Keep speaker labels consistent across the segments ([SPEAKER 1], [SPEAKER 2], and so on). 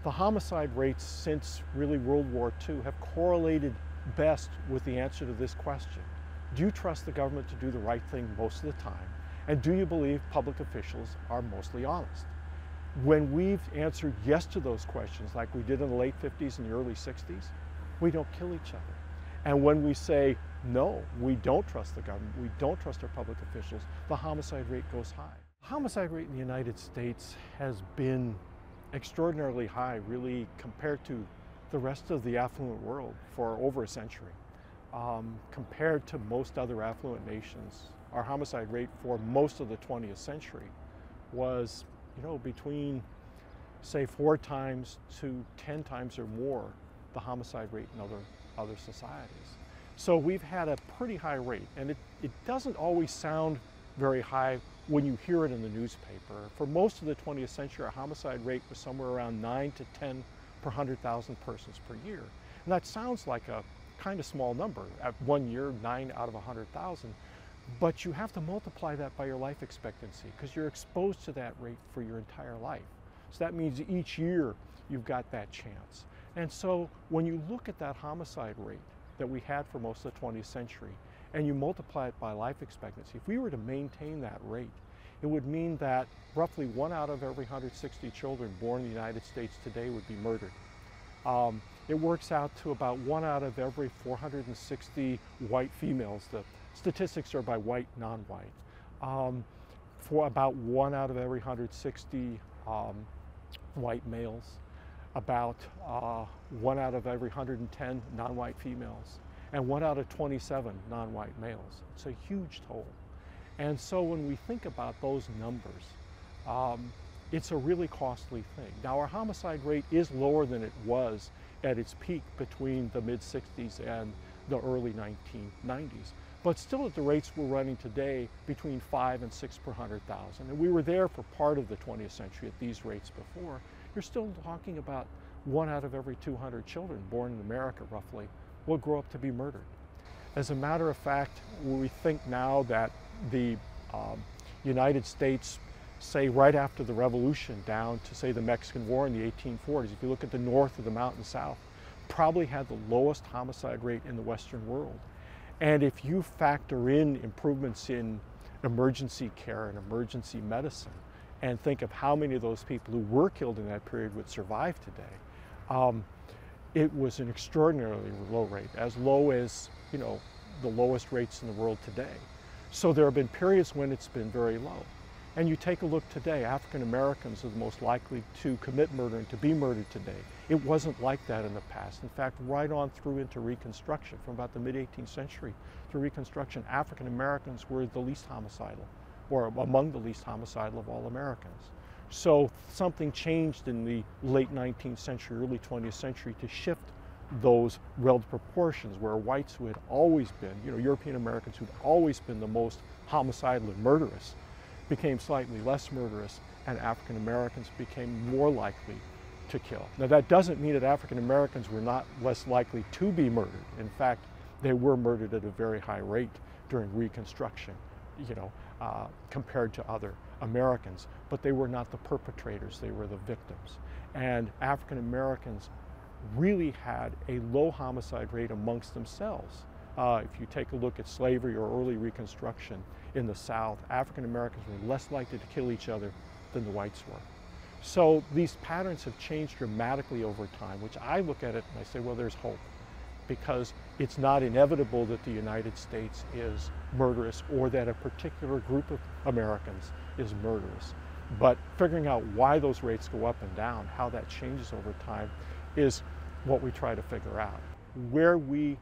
[SPEAKER 1] The homicide rates since really World War II have correlated best with the answer to this question. Do you trust the government to do the right thing most of the time? And do you believe public officials are mostly honest? When we've answered yes to those questions, like we did in the late 50s and the early 60s, we don't kill each other. And when we say, no, we don't trust the government, we don't trust our public officials, the homicide rate goes high. The homicide rate in the United States has been extraordinarily high, really, compared to the rest of the affluent world for over a century. Compared to most other affluent nations, our homicide rate for most of the 20th century was, between, say, 4 times to 10 times or more the homicide rate in other societies. So we've had a pretty high rate, and it doesn't always sound very high when you hear it in the newspaper. For most of the 20th century, our homicide rate was somewhere around 9 to 10 per 100,000 persons per year. And that sounds like a kind of small number. At 1 year, 9 out of 100,000. But you have to multiply that by your life expectancy, because you're exposed to that rate for your entire life. So that means each year you've got that chance. And so when you look at that homicide rate that we had for most of the 20th century, and you multiply it by life expectancy, if we were to maintain that rate, it would mean that roughly 1 out of every 160 children born in the United States today would be murdered. It works out to about 1 out of every 460 white females. The statistics are by white, non-white. For about 1 out of every 160 white males, about 1 out of every 110 non-white females, and 1 out of 27 non-white males. It's a huge toll. And so when we think about those numbers, it's a really costly thing. Now, our homicide rate is lower than it was at its peak between the mid-60s and the early 1990s. But still at the rates we're running today, between 5 and 6 per 100,000. And we were there for part of the 20th century at these rates before. You're still talking about 1 out of every 200 children born in America, roughly, will grow up to be murdered. As a matter of fact, we think now that the United States, say right after the Revolution down to, say, the Mexican War in the 1840s, if you look at the north of the Mountain South, probably had the lowest homicide rate in the Western world. And if you factor in improvements in emergency care and emergency medicine, and think of how many of those people who were killed in that period would survive today, it was an extraordinarily low rate, as low as, the lowest rates in the world today. So there have been periods when it's been very low. And you take a look today, African Americans are the most likely to commit murder and to be murdered today. It wasn't like that in the past. In fact, right on through into Reconstruction, from about the mid-18th century to Reconstruction, African Americans were the least homicidal, or among the least homicidal of all Americans. So something changed in the late 19th century, early 20th century to shift those relative proportions, where whites who had always been, European Americans who'd always been the most homicidal and murderous, became slightly less murderous, and African Americans became more likely to kill. Now, that doesn't mean that African Americans were not less likely to be murdered. In fact, they were murdered at a very high rate during Reconstruction, compared to other Americans, but they were not the perpetrators, they were the victims. And African Americans really had a low homicide rate amongst themselves. If you take a look at slavery or early Reconstruction in the South, African Americans were less likely to kill each other than the whites were. So these patterns have changed dramatically over time, which I look at it and I say, well, there's hope, because it's not inevitable that the United States is murderous or that a particular group of Americans is murderous. But figuring out why those rates go up and down, how that changes over time, is what we try to figure out. Where we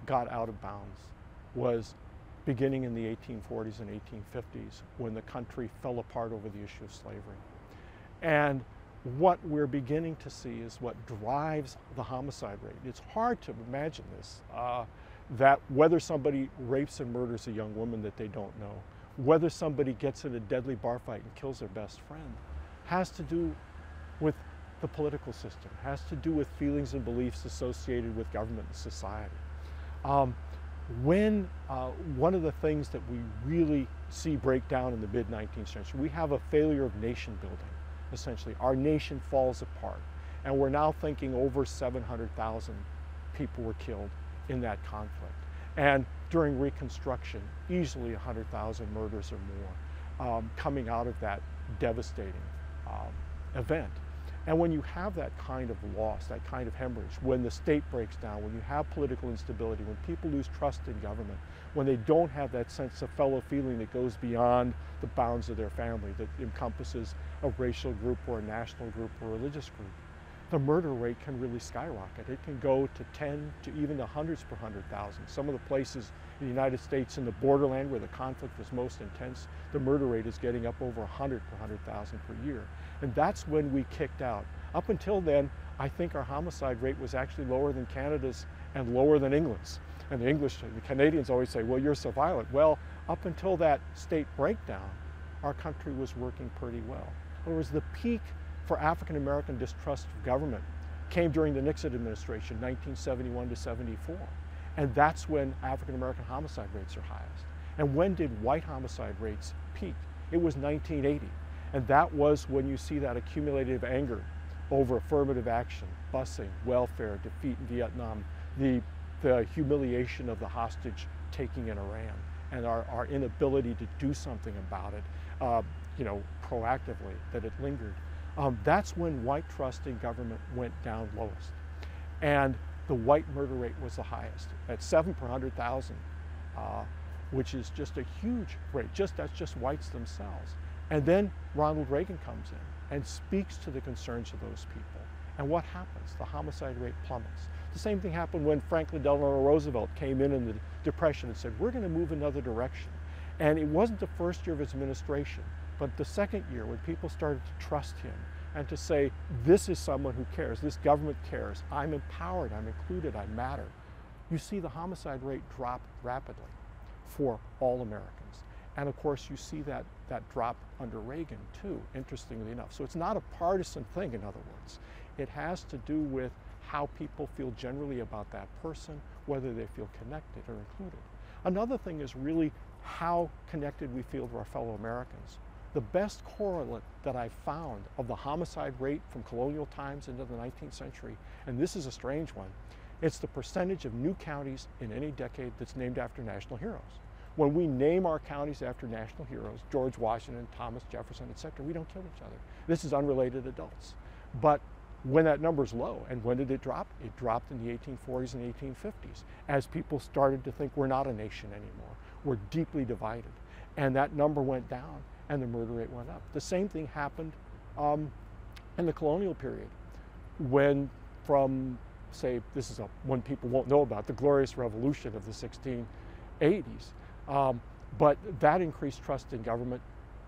[SPEAKER 1] got out of bounds was beginning in the 1840s and 1850s, when the country fell apart over the issue of slavery. And what we're beginning to see is what drives the homicide rate. It's hard to imagine this, that whether somebody rapes and murders a young woman that they don't know, whether somebody gets in a deadly bar fight and kills their best friend, has to do with the political system, has to do with feelings and beliefs associated with government and society. One of the things that we really see break down in the mid-19th century, we have a failure of nation building, essentially. Our nation falls apart. And we're now thinking over 700,000 people were killed in that conflict. And during Reconstruction, easily 100,000 murders or more coming out of that devastating event. And when you have that kind of loss, that kind of hemorrhage, when the state breaks down, when you have political instability, when people lose trust in government, when they don't have that sense of fellow feeling that goes beyond the bounds of their family, that encompasses a racial group or a national group or a religious group, the murder rate can really skyrocket. It can go to 10 to even the hundreds per 100,000. Some of the places in the United States in the borderland where the conflict was most intense, the murder rate is getting up over 100 per 100,000 per year. And that's when we kicked out. Up until then, I think our homicide rate was actually lower than Canada's and lower than England's. And the Canadians always say, well, you're so violent. Well, up until that state breakdown, our country was working pretty well. It was the peak for African-American distrust of government came during the Nixon administration, 1971 to 74. And that's when African-American homicide rates are highest. And when did white homicide rates peak? It was 1980. And that was when you see that accumulative anger over affirmative action, busing, welfare, defeat in Vietnam, the humiliation of the hostage taking in Iran, and our inability to do something about it, proactively, that it lingered. That's when white trust in government went down lowest. And the white murder rate was the highest, at 7 per 100,000, which is just a huge rate. That's just whites themselves. And then Ronald Reagan comes in and speaks to the concerns of those people. And what happens? The homicide rate plummets. The same thing happened when Franklin Delano Roosevelt came in the Depression and said, we're going to move another direction. And it wasn't the first year of his administration, but the second year when people started to trust him and to say, this is someone who cares, this government cares, I'm empowered, I'm included, I matter. You see the homicide rate drop rapidly for all Americans. And of course, you see that drop under Reagan too, interestingly enough. So it's not a partisan thing, in other words. It has to do with how people feel generally about that person, whether they feel connected or included. Another thing is really how connected we feel to our fellow Americans. The best correlate that I've found of the homicide rate from colonial times into the 19th century, and this is a strange one, it's the percentage of new counties in any decade that's named after national heroes. When we name our counties after national heroes, George Washington, Thomas Jefferson, etc., we don't kill each other. This is unrelated adults. But when that number's low, and when did it drop? It dropped in the 1840s and 1850s as people started to think we're not a nation anymore. We're deeply divided. And that number went down and the murder rate went up. The same thing happened in the colonial period when from, say, this is one people won't know about, the Glorious Revolution of the 1680s. But that increased trust in government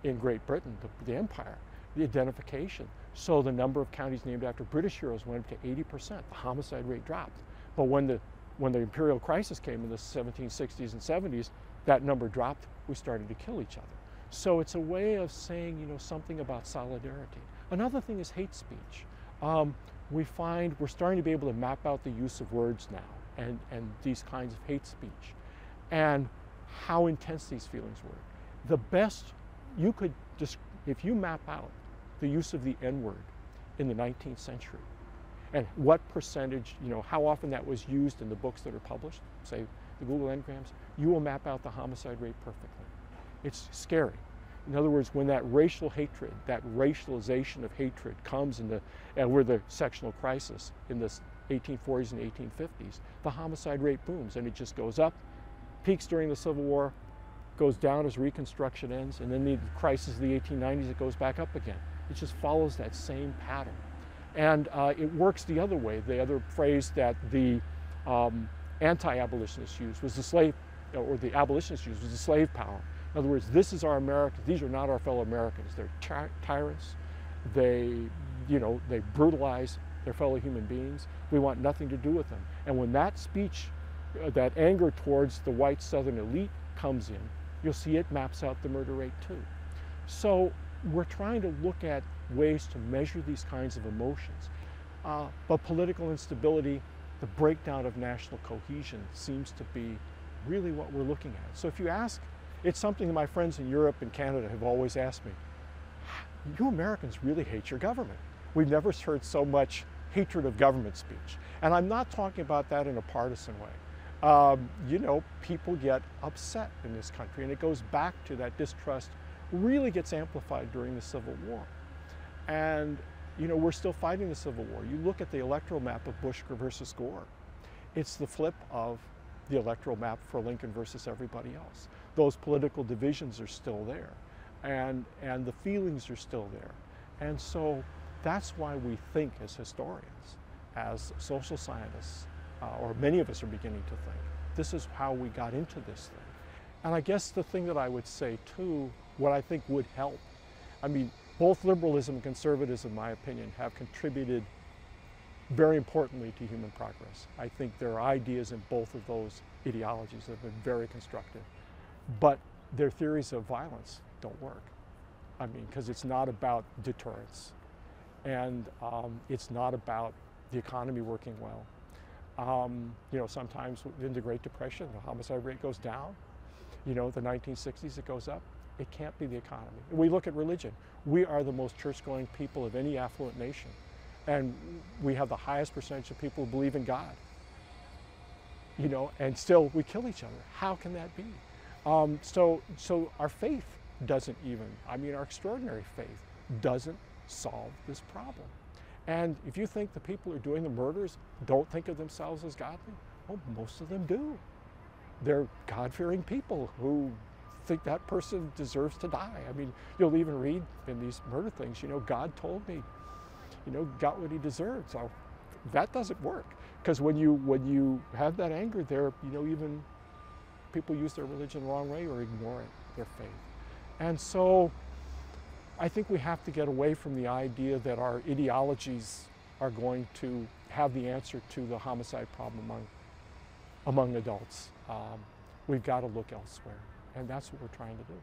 [SPEAKER 1] in Great Britain, the empire, the identification. So the number of counties named after British heroes went up to 80%. The homicide rate dropped. But when the imperial crisis came in the 1760s and 70s, that number dropped. We started to kill each other. So it's a way of saying, something about solidarity. Another thing is hate speech. We find we're starting to be able to map out the use of words now and these kinds of hate speech and how intense these feelings were. The best you could, if you map out the use of the N-word in the 19th century and what percentage, how often that was used in the books that are published, say the Google Ngrams, you will map out the homicide rate perfectly. It's scary. In other words, when that racial hatred, that racialization of hatred comes and we're the sectional crisis in the 1840s and 1850s, the homicide rate booms and it just goes up, peaks during the Civil War, goes down as Reconstruction ends, and then the crisis of the 1890s, it goes back up again. It just follows that same pattern. And it works the other way. The other phrase that the anti-abolitionists used was the abolitionists used was the slave power. In other words, this is our Americans. These are not our fellow Americans. They're tyrants. They brutalize their fellow human beings. We want nothing to do with them. And when that speech, that anger towards the white Southern elite comes in, you'll see it maps out the murder rate too. So we're trying to look at ways to measure these kinds of emotions. But political instability, the breakdown of national cohesion seems to be really what we're looking at. So if you ask, it's something that my friends in Europe and Canada have always asked me, you Americans really hate your government. We've never heard so much hatred of government speech. And I'm not talking about that in a partisan way. You know, people get upset in this country, and it goes back to that distrust really gets amplified during the Civil War. And, you know, we're still fighting the Civil War. You look at the electoral map of Bush versus Gore. It's the flip of the electoral map for Lincoln versus everybody else. Those political divisions are still there, and the feelings are still there. And so that's why we think as historians, as social scientists, or many of us are beginning to think, this is how we got into this thing. And I guess the thing that I would say too, what I think would help, I mean, both liberalism and conservatism, in my opinion, have contributed very importantly to human progress. I think there are ideas in both of those ideologies that have been very constructive. But their theories of violence don't work. I mean, because it's not about deterrence, and it's not about the economy working well. You know, sometimes in the Great Depression, the homicide rate goes down. You know, the 1960s, it goes up. It can't be the economy. We look at religion. We are the most church-going people of any affluent nation, and we have the highest percentage of people who believe in God. You know, and still we kill each other. How can that be? So our faith doesn't even, I mean, our extraordinary faith doesn't solve this problem. And if you think the people who are doing the murders don't think of themselves as godly, well, most of them do. They're God-fearing people who think that person deserves to die. I mean, you'll even read in these murder things, you know, God told me, you know, got what he deserved. So that doesn't work, because when you have that anger there, you know, even people use their religion the wrong way or ignore it, their faith. And so I think we have to get away from the idea that our ideologies are going to have the answer to the homicide problem among adults. We've got to look elsewhere, and that's what we're trying to do.